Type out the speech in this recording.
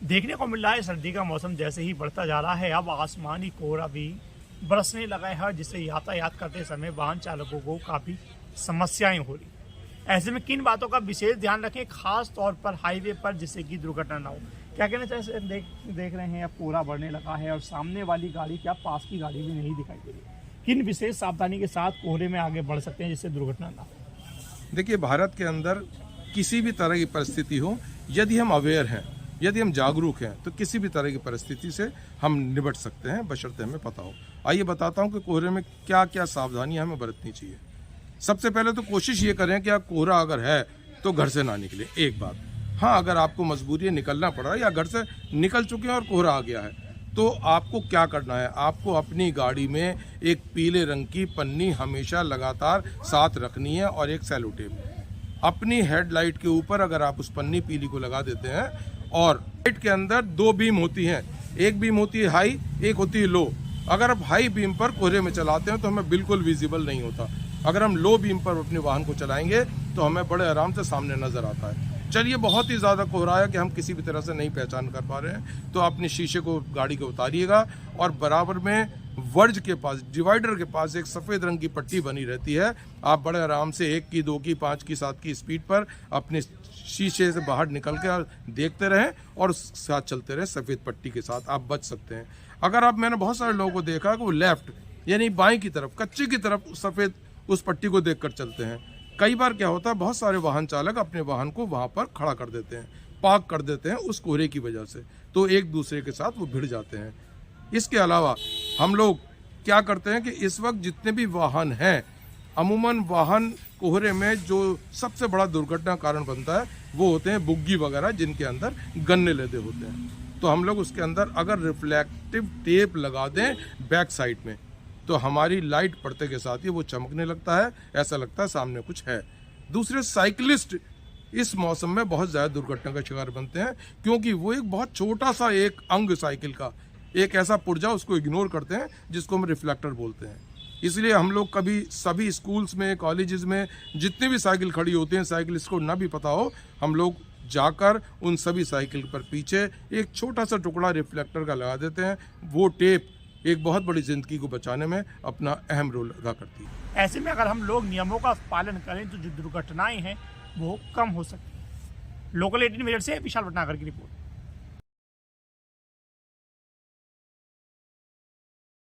देखने को मिल रहा है सर्दी का मौसम जैसे ही बढ़ता जा रहा है, अब आसमानी कोहरा भी बरसने लगा है, जिससे यातायात करते समय वाहन चालकों को काफ़ी समस्याएं हो रही। ऐसे में किन बातों का विशेष ध्यान रखें, खास तौर पर हाईवे पर, जिससे कि दुर्घटना ना हो। क्या कहना चाहिए? देख रहे हैं अब कोहरा बढ़ने लगा है और सामने वाली गाड़ी क्या पास की गाड़ी भी नहीं दिखाई दे रही। किन विशेष सावधानी के साथ कोहरे में आगे बढ़ सकते हैं जिससे दुर्घटना ना हो? देखिए, भारत के अंदर किसी भी तरह की परिस्थिति हो, यदि हम अवेयर हैं, यदि हम जागरूक हैं, तो किसी भी तरह की परिस्थिति से हम निपट सकते हैं, बशर्ते हमें पता हो। आइए बताता हूं कि कोहरे में क्या क्या सावधानियां हमें बरतनी चाहिए। सबसे पहले तो कोशिश ये करें कि आप कोहरा अगर है तो घर से ना निकले। एक बात, हाँ, अगर आपको मजबूरी है, निकलना पड़ रहा है या घर से निकल चुके हैं और कोहरा आ गया है, तो आपको क्या करना है? आपको अपनी गाड़ी में एक पीले रंग की पन्नी हमेशा लगातार साथ रखनी है और एक सेलो टेप। अपनी हेडलाइट के ऊपर अगर आप उस पन्नी पीली को लगा देते हैं, और लाइट के अंदर दो बीम होती हैं, एक बीम होती है हाई, एक होती है लो। अगर आप हाई बीम पर कोहरे में चलाते हैं तो हमें बिल्कुल विजिबल नहीं होता। अगर हम लो बीम पर अपने वाहन को चलाएंगे तो हमें बड़े आराम से सामने नजर आता है। चलिए, बहुत ही ज़्यादा कोहरा है कि हम किसी भी तरह से नहीं पहचान कर पा रहे हैं, तो अपने शीशे को गाड़ी को उतारिएगा और बराबर में वर्ज के पास, डिवाइडर के पास एक सफ़ेद रंग की पट्टी बनी रहती है। आप बड़े आराम से 1 की, 2 की, 5 की, 7 की स्पीड पर अपने शीशे से बाहर निकल कर देखते रहें और उसके साथ चलते रहें। सफ़ेद पट्टी के साथ आप बच सकते हैं। अगर मैंने बहुत सारे लोगों को देखा कि वो लेफ्ट यानी बाएं की तरफ, कच्चे की तरफ सफ़ेद उस पट्टी को देखकर चलते हैं। कई बार क्या होता है, बहुत सारे वाहन चालक अपने वाहन को वहां पर खड़ा कर देते हैं, पार्क कर देते हैं उस कोहरे की वजह से, तो एक दूसरे के साथ वो भिड़ जाते हैं। इसके अलावा हम लोग क्या करते हैं कि इस वक्त जितने भी वाहन हैं, अमूमन वाहन कोहरे में जो सबसे बड़ा दुर्घटना कारण बनता है वो होते हैं बुग्गी वगैरह, जिनके अंदर गन्ने लदे होते हैं। तो हम लोग उसके अंदर अगर रिफ्लेक्टिव टेप लगा दें बैक साइड में, तो हमारी लाइट पड़ते के साथ ही वो चमकने लगता है, ऐसा लगता है सामने कुछ है। दूसरे, साइकिलिस्ट इस मौसम में बहुत ज़्यादा दुर्घटना का शिकार बनते हैं, क्योंकि वो एक बहुत छोटा सा एक अंग साइकिल का, एक ऐसा पुर्जा, उसको इग्नोर करते हैं जिसको हम रिफ्लेक्टर बोलते हैं। इसलिए हम लोग कभी सभी स्कूल्स में, कॉलेजेस में जितनी भी साइकिल खड़ी होती हैं, साइकिलिस्ट को ना भी पता हो, हम लोग जाकर उन सभी साइकिल पर पीछे एक छोटा सा टुकड़ा रिफ्लेक्टर का लगा देते हैं। वो टेप एक बहुत बड़ी जिंदगी को बचाने में अपना अहम रोल अदा करती है। ऐसे में अगर हम लोग नियमों का पालन करें तो जो दुर्घटनाएं हैं वो कम हो सकती हैं। लोकल 18 मिनट से विशाल भटनागर की रिपोर्ट।